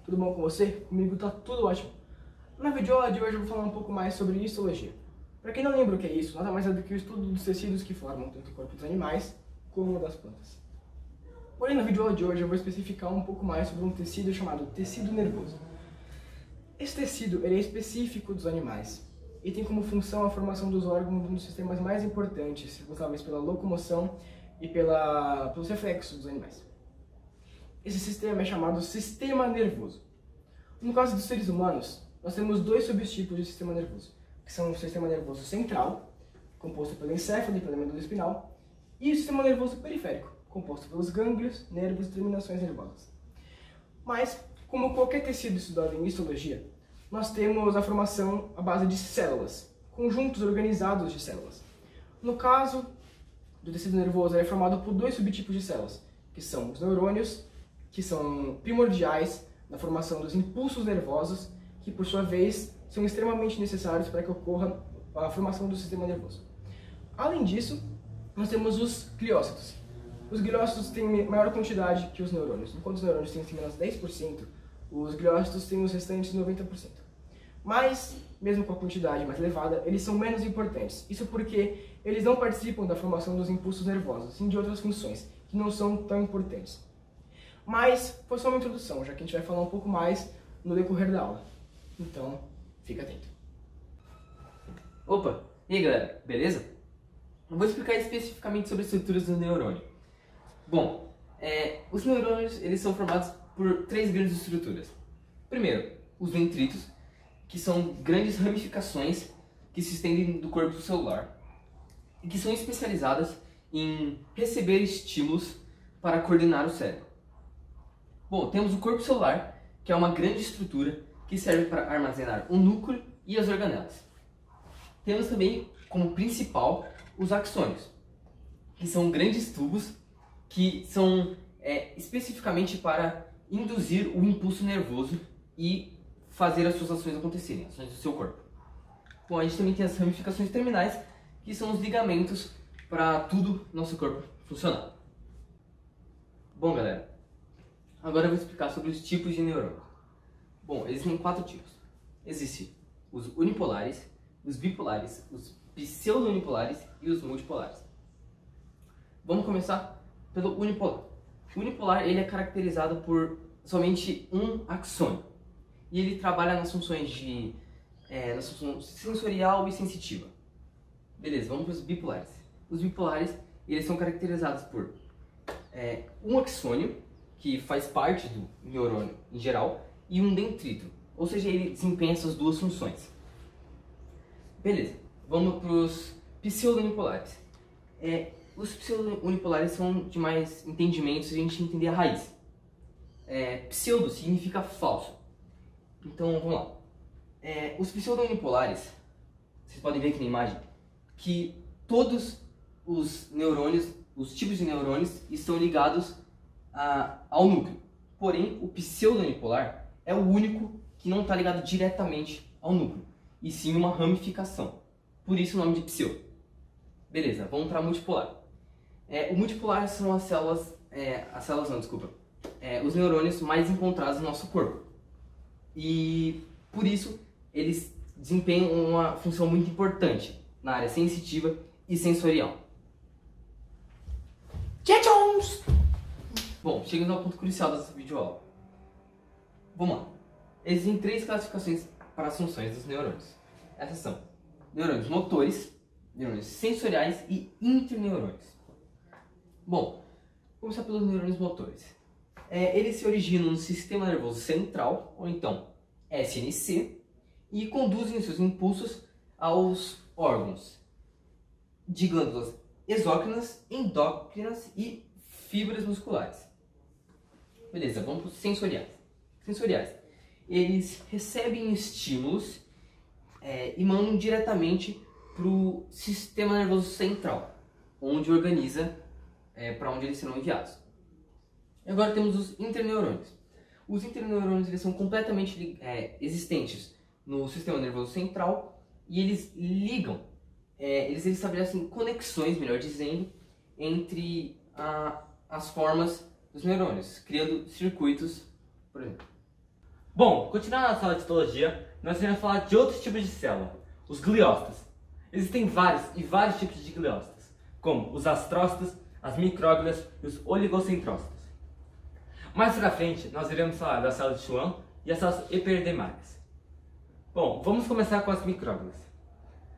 tudo bom com você? Comigo tá tudo ótimo. Na videoaula de hoje eu vou falar um pouco mais sobre histologia. Para quem não lembra o que é isso, nada mais é do que o estudo dos tecidos que formam tanto o corpo dos animais como o das plantas. Porém, na videoaula de hoje eu vou especificar um pouco mais sobre um tecido chamado tecido nervoso. Esse tecido ele é específico dos animais e tem como função a formação dos órgãos de um dos sistemas mais importantes, responsáveis pela locomoção e pelos reflexos dos animais. Esse sistema é chamado sistema nervoso. No caso dos seres humanos, nós temos dois subtipos de sistema nervoso, que são o sistema nervoso central, composto pelo encéfalo e pela medula espinal, e o sistema nervoso periférico, composto pelos gânglios, nervos e terminações nervosas. Mas, como qualquer tecido estudado em histologia, nós temos a formação à base de células, conjuntos organizados de células. No caso do tecido nervoso, ele é formado por dois subtipos de células, que são os neurônios, que são primordiais na formação dos impulsos nervosos, que por sua vez são extremamente necessários para que ocorra a formação do sistema nervoso. Além disso, nós temos os gliócitos. Os gliócitos têm maior quantidade que os neurônios. Enquanto os neurônios têm apenas 10%, os gliócitos têm os restantes 90%. Mas, mesmo com a quantidade mais elevada, eles são menos importantes. Isso porque eles não participam da formação dos impulsos nervosos, sim de outras funções, que não são tão importantes. Mas foi só uma introdução, já que a gente vai falar um pouco mais no decorrer da aula. Então, fica atento. Opa! E aí galera, beleza? Eu vou explicar especificamente sobre as estruturas do neurônio. Bom, os neurônios eles são formados por três grandes estruturas. Primeiro, os dendritos, que são grandes ramificações que se estendem do corpo celular e que são especializadas em receber estímulos para coordenar o cérebro. Bom, temos o corpo celular, que é uma grande estrutura que serve para armazenar o núcleo e as organelas. Temos também como principal os axônios, que são grandes tubos que são especificamente para induzir o impulso nervoso e fazer as suas ações acontecerem, ações do seu corpo. Bom, a gente também tem as ramificações terminais, que são os ligamentos para tudo no nosso corpo funcionar. Bom, galera, agora eu vou explicar sobre os tipos de neurônios. Bom, existem 4 tipos. Existem os unipolares, os bipolares, os pseudo-unipolares e os multipolares. Vamos começar pelo unipolar. O unipolar ele é caracterizado por somente um axônio. E ele trabalha nas funções na função sensorial e sensitiva. Beleza, vamos para os bipolares. Os bipolares eles são caracterizados por um axônio, que faz parte do neurônio em geral, e um dendrito, ou seja, ele desempenha essas duas funções. Beleza, vamos para os pseudo-unipolares. Os pseudo-unipolares são de mais entendimento se a gente entender a raiz. Pseudo significa falso. Então, vamos lá. Os pseudo-unipolares, vocês podem ver aqui na imagem, que todos os neurônios, os tipos de neurônios, estão ligados ao núcleo. Porém, o pseudo-unipolar é o único que não está ligado diretamente ao núcleo, e sim uma ramificação. Por isso o nome de pseudo. Beleza, vamos para multipolar. O multipolar são os neurônios mais encontrados no nosso corpo. E por isso eles desempenham uma função muito importante na área sensitiva e sensorial. Bom, chegando ao ponto crucial dessa videoaula. Vamos lá. Existem 3 classificações para as funções dos neurônios. Essas são neurônios motores, neurônios sensoriais e interneurônios. Bom, vamos começar pelos neurônios motores. Eles se originam no sistema nervoso central, ou então SNC, e conduzem os seus impulsos aos órgãos de glândulas exócrinas, endócrinas e fibras musculares. Beleza, vamos para os sensoriais. Eles recebem estímulos e mandam diretamente para o sistema nervoso central, onde organiza para onde eles serão enviados. E agora temos os interneurônios. Os interneurônios eles são completamente existentes no sistema nervoso central e eles ligam, eles estabelecem conexões, melhor dizendo, entre as formas dos neurônios, criando circuitos, por exemplo. Bom, continuando na sala de histologia, nós iremos falar de outros tipos de célula, os gliócitos. Existem vários tipos de gliócitos, como os astrócitos, as micróglias e os oligocentrócitos. Mais pra frente, nós iremos falar da célula de Schwann e as células hiperdemárias. Bom, vamos começar com as micróglias.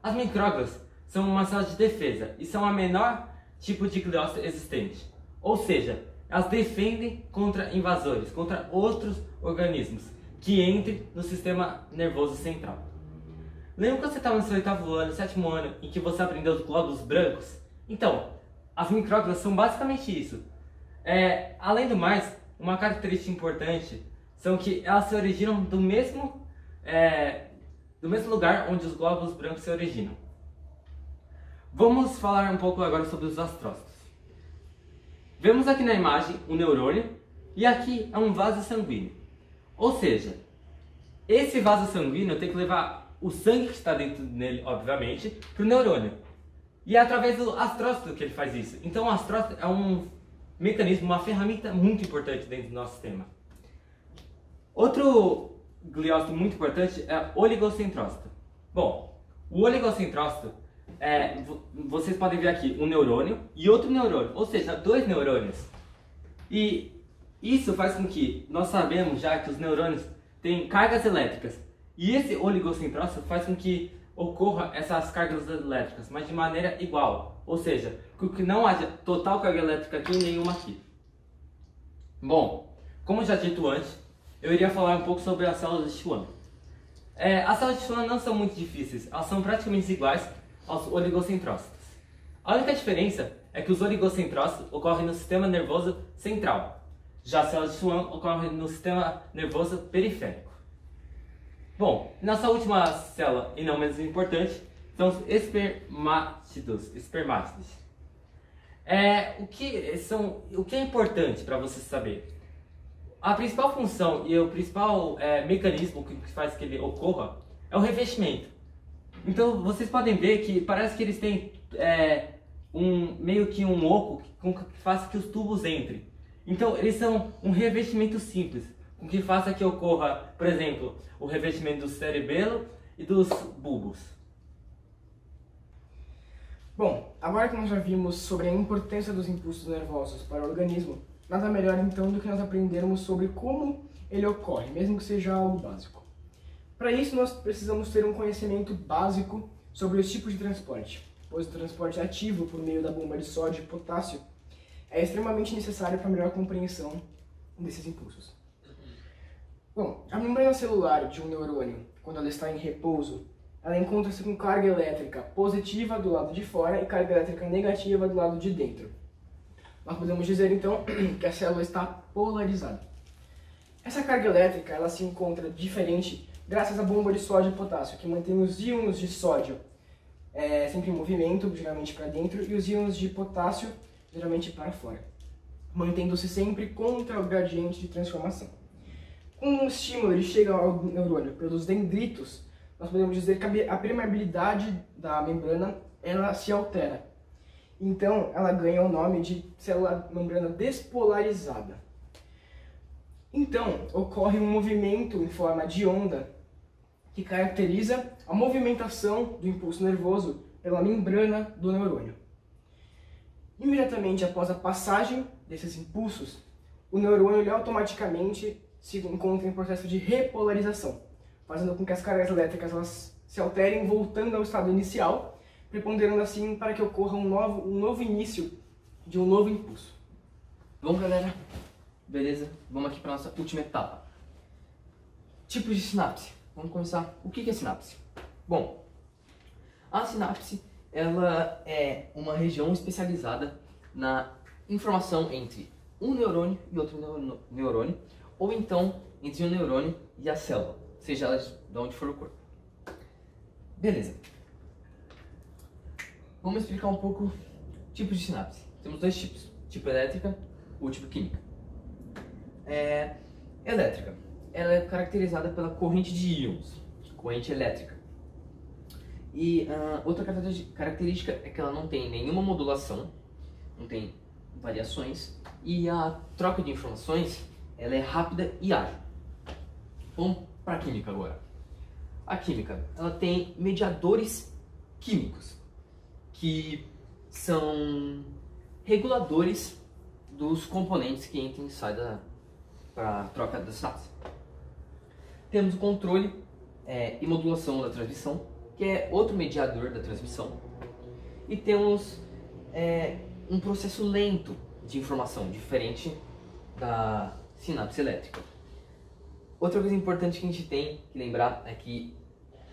As micróglias são uma célula de defesa e são a menor tipo de gliócito existente. Ou seja, elas defendem contra invasores, contra outros organismos que entrem no sistema nervoso central. Lembra quando você estava no seu 8º ano, 7º ano, em que você aprendeu os glóbulos brancos? Então, as micróglias são basicamente isso. Além do mais, uma característica importante são que elas se originam do mesmo lugar onde os glóbulos brancos se originam. Vamos falar um pouco agora sobre os astrócitos. Vemos aqui na imagem um neurônio e aqui é um vaso sanguíneo. Ou seja, esse vaso sanguíneo tem que levar o sangue que está dentro dele, obviamente, para o neurônio. E é através do astrócito que ele faz isso. Então o astrócito é um mecanismo, uma ferramenta muito importante dentro do nosso sistema. Outro gliócito muito importante é o oligocentrócito. Bom, o oligocentrócito, vocês podem ver aqui um neurônio e outro neurônio, ou seja, 2 neurônios. E isso faz com que nós sabemos já que os neurônios têm cargas elétricas. E esse oligocentrócito faz com que ocorra essas cargas elétricas, mas de maneira igual. Ou seja, que não haja total carga elétrica aqui e nenhuma aqui. Bom, como já dito antes, eu iria falar um pouco sobre as células de Schwann. As células de Schwann não são muito difíceis, elas são praticamente iguais aos oligocentrócitos. A única diferença é que os oligocentrócitos ocorrem no sistema nervoso central, já as células de Schwann ocorrem no sistema nervoso periférico. Bom, nossa última célula, e não menos importante, são os espermátidos. O que é importante para você saber? A principal função e o principal mecanismo que faz que ele ocorra é o revestimento. Então vocês podem ver que parece que eles têm meio que um oco que faz que os tubos entrem. Então eles são um revestimento simples, com que faça que ocorra, por exemplo, o revestimento do cerebelo e dos bulbos. Bom, agora que nós já vimos sobre a importância dos impulsos nervosos para o organismo, nada melhor então do que nós aprendermos sobre como ele ocorre, mesmo que seja algo básico. Para isso nós precisamos ter um conhecimento básico sobre os tipos de transporte, pois o transporte ativo por meio da bomba de sódio e potássio é extremamente necessário para a melhor compreensão desses impulsos. Bom, a membrana celular de um neurônio, quando ela está em repouso, ela encontra-se com carga elétrica positiva do lado de fora e carga elétrica negativa do lado de dentro. Nós podemos dizer então que a célula está polarizada. Essa carga elétrica ela se encontra diferente graças à bomba de sódio e potássio, que mantém os íons de sódio sempre em movimento, geralmente para dentro, e os íons de potássio geralmente para fora, mantendo-se sempre contra o gradiente de transformação. Quando um estímulo ele chega ao neurônio pelos dendritos, nós podemos dizer que a permeabilidade da membrana ela se altera. Então, ela ganha o nome de célula membrana despolarizada. Então, ocorre um movimento em forma de onda que caracteriza a movimentação do impulso nervoso pela membrana do neurônio. Imediatamente após a passagem desses impulsos, o neurônio ele automaticamente se encontra em processo de repolarização, fazendo com que as cargas elétricas elas se alterem, voltando ao estado inicial, preponderando assim para que ocorra um novo início de um novo impulso. Bom, galera, beleza? Vamos aqui para nossa última etapa. Tipos de sinapse. Vamos começar. O que é sinapse? Bom, a sinapse ela é uma região especializada na informação entre um neurônio e outro neurônio, ou então entre um neurônio e a célula, seja ela de onde for o corpo. Beleza. Vamos explicar um pouco tipos de sinapse. Temos 2 tipos, tipo elétrica ou tipo química. Elétrica, ela é caracterizada pela corrente de íons, corrente elétrica. E outra característica é que ela não tem nenhuma modulação, não tem variações, e a troca de informações ela é rápida e ágil. Vamos para a química agora. A química, ela tem mediadores químicos, que são reguladores dos componentes que entram e saem para a troca da sinapse. Temos o controle e modulação da transmissão, que é outro mediador da transmissão. E temos um processo lento de informação, diferente da sinapse elétrica. Outra coisa importante que a gente tem que lembrar é que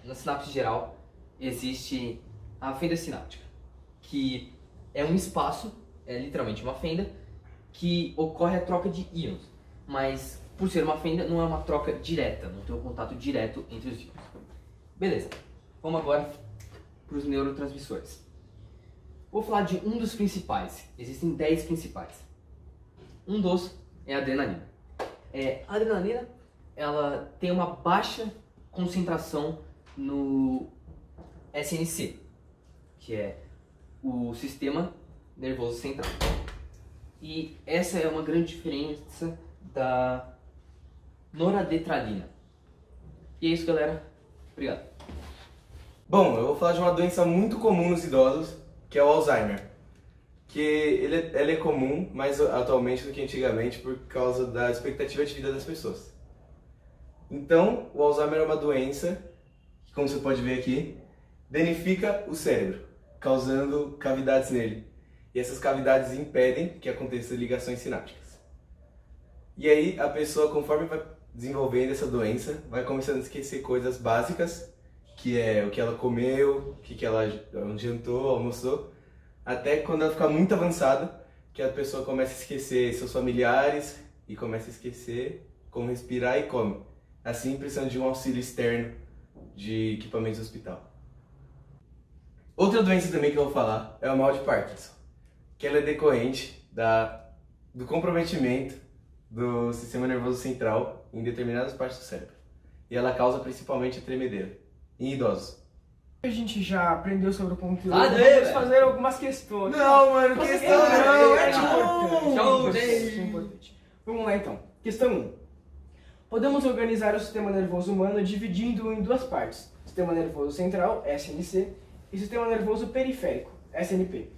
na sinapse geral existe a fenda sináptica, que é um espaço, é literalmente uma fenda, que ocorre a troca de íons, mas por ser uma fenda não é uma troca direta, não tem um contato direto entre os íons. Beleza, vamos agora para os neurotransmissores. Vou falar de um dos principais, existem 10 principais. Um dos é a adrenalina. A adrenalina ela tem uma baixa concentração no SNC, que é o sistema nervoso central. E essa é uma grande diferença da noradrenalina. E é isso, galera. Obrigado. Bom, eu vou falar de uma doença muito comum nos idosos, que é o Alzheimer. Que ele é comum mais atualmente do que antigamente por causa da expectativa de vida das pessoas. Então, o Alzheimer é uma doença que, como você pode ver aqui, danifica o cérebro, causando cavidades nele. E essas cavidades impedem que aconteçam ligações sinápticas. E aí, a pessoa, conforme vai desenvolvendo essa doença, vai começando a esquecer coisas básicas, que é o que ela comeu, o que ela jantou, almoçou, até quando ela ficar muito avançada, que a pessoa começa a esquecer seus familiares e começa a esquecer como respirar e come. Assim, precisando de um auxílio externo de equipamentos do hospital. Outra doença também que eu vou falar é o mal de Parkinson, que ela é decorrente do comprometimento do sistema nervoso central em determinadas partes do cérebro. E ela causa principalmente a tremedeira em idosos. A gente já aprendeu sobre o conteúdo, Vamos fazer algumas questões. Não, mano, questão não, é importante. Vamos lá então. Questão 1. Podemos organizar o sistema nervoso humano dividindo-o em duas partes. Sistema nervoso central, SNC, e sistema nervoso periférico, SNP.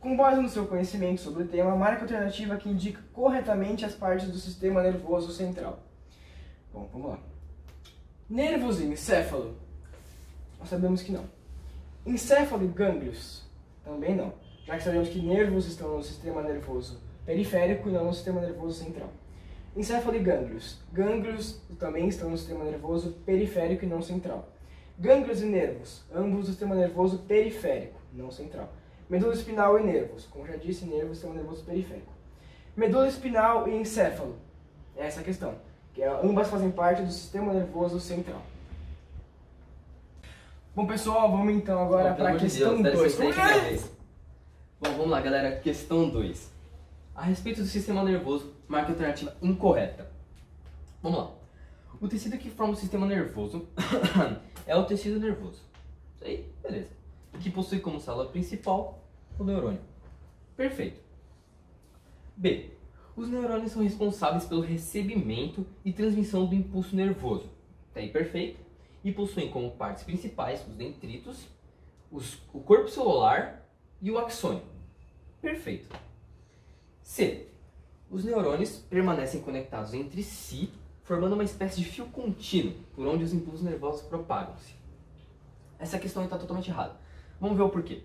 Com base no seu conhecimento sobre o tema, marque a alternativa que indica corretamente as partes do sistema nervoso central. Bom, vamos lá. Nervos e encéfalo? Nós sabemos que não. Encéfalo e gânglios? Também não, já que sabemos que nervos estão no sistema nervoso periférico e não no sistema nervoso central. Encéfalo e gânglios? Gânglios também estão no sistema nervoso periférico e não central. Gânglios e nervos? Ambos no sistema nervoso periférico, não central. Medula espinal e nervos? Como já disse, nervos, sistema nervoso periférico. Medula espinal e encéfalo? É essa a questão, que ambas fazem parte do sistema nervoso central. Bom, pessoal, vamos então agora para a questão 2. Bom, vamos lá, galera. Questão 2. A respeito do sistema nervoso, marque a alternativa incorreta. Vamos lá. O tecido que forma o sistema nervoso é o tecido nervoso. Isso aí, beleza. Que possui como célula principal o neurônio. Perfeito. B. Os neurônios são responsáveis pelo recebimento e transmissão do impulso nervoso. Tá aí, perfeito. E possuem como partes principais os dendritos, o corpo celular e o axônio. Perfeito. C. Os neurônios permanecem conectados entre si, formando uma espécie de fio contínuo, por onde os impulsos nervosos propagam-se. Essa questão está totalmente errada. Vamos ver o porquê.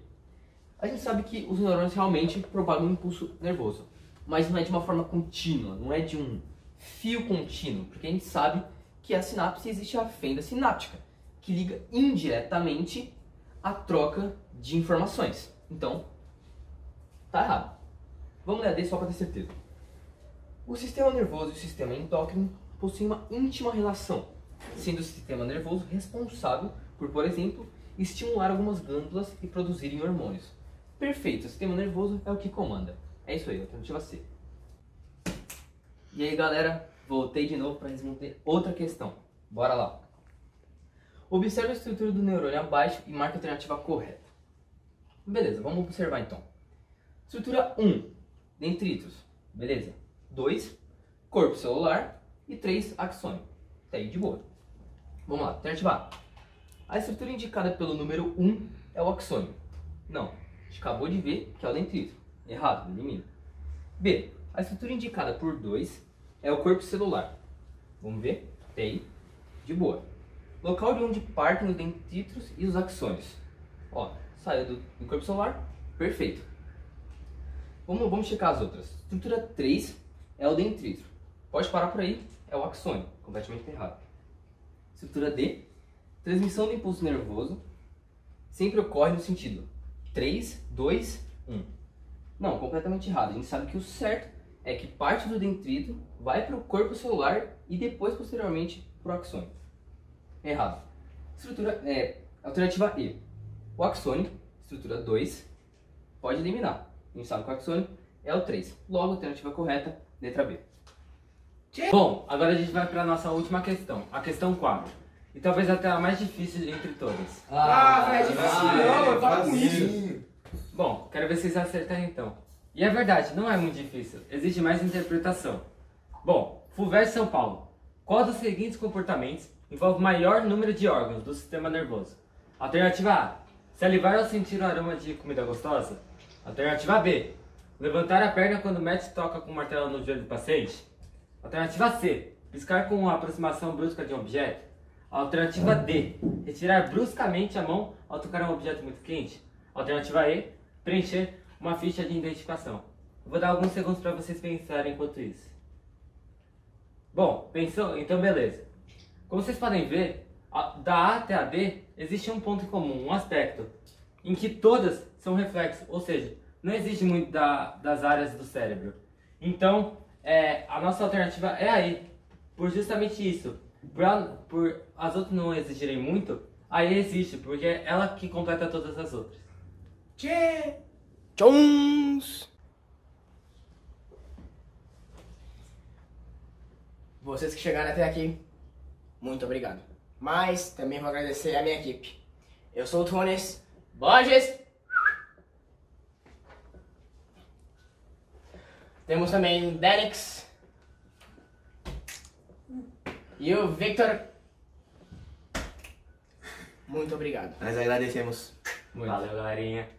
A gente sabe que os neurônios realmente propagam um impulso nervoso, mas não é de uma forma contínua, não é de um fio contínuo, porque a gente sabe que a sinapse existe a fenda sináptica, que liga indiretamente a troca de informações. Então, tá errado. Vamos ler a D só para ter certeza. O sistema nervoso e o sistema endócrino possuem uma íntima relação, sendo o sistema nervoso responsável por exemplo, estimular algumas glândulas e produzirem hormônios. Perfeito, o sistema nervoso é o que comanda. É isso aí, alternativa C. E aí, galera, voltei de novo para responder outra questão. Bora lá. Observe a estrutura do neurônio abaixo e marque a alternativa correta. Beleza, vamos observar então. Estrutura 1, dendritos. Beleza. 2, corpo celular. E 3, axônio. Até aí de boa. Vamos lá, alternativa A. A estrutura indicada pelo número 1 é o axônio. Não, a gente acabou de ver que é o dendrito. Errado, elimina. B. A estrutura indicada por 2 é o corpo celular. Vamos ver? Até aí, de boa. Local de onde partem os dendritos e os axônios. Ó, saiu do corpo celular, perfeito. Vamos checar as outras. Estrutura 3 é o dendrito. Pode parar por aí, é o axônio. Completamente errado. Estrutura D. Transmissão do impulso nervoso sempre ocorre no sentido 3, 2, 1. Não, completamente errado. A gente sabe que o certo é que parte do dendrito vai para o corpo celular e depois, posteriormente, para o axônio. Errado. Alternativa E. O axônio, estrutura 2, pode eliminar. A gente sabe que o axônio é o 3. Logo, alternativa correta, letra B. Bom, agora a gente vai para a nossa última questão, a questão 4. E talvez até a mais difícil entre todas. É difícil não, para com isso. Bom, quero ver se vocês acertarem então. E é verdade, não é muito difícil, exige mais interpretação. Bom, FUVEST São Paulo. Qual dos seguintes comportamentos envolve o maior número de órgãos do sistema nervoso? Alternativa A. Salivar ao sentir o aroma de comida gostosa. Alternativa B. Levantar a perna quando o médico toca com o martelo no joelho do paciente. Alternativa C. Piscar com uma aproximação brusca de um objeto. Alternativa D. Retirar bruscamente a mão ao tocar um objeto muito quente. Alternativa E. Preencher uma ficha de identificação. Vou dar alguns segundos para vocês pensarem enquanto isso. Bom, pensou? Então beleza. Como vocês podem ver, da A até a D existe um ponto em comum, um aspecto, em que todas são reflexos, ou seja, não existe muito das áreas do cérebro. Então, a nossa alternativa é a E, por justamente isso. Por as outras não exigirem muito, a E existe, porque é ela que completa todas as outras. Tchê! Tchons! Vocês que chegaram até aqui, muito obrigado. Mas também vou agradecer a minha equipe. Eu sou o Tunes Borges. Temos também o Denix. E o Victor. Muito obrigado. Nós agradecemos. Valeu, galerinha.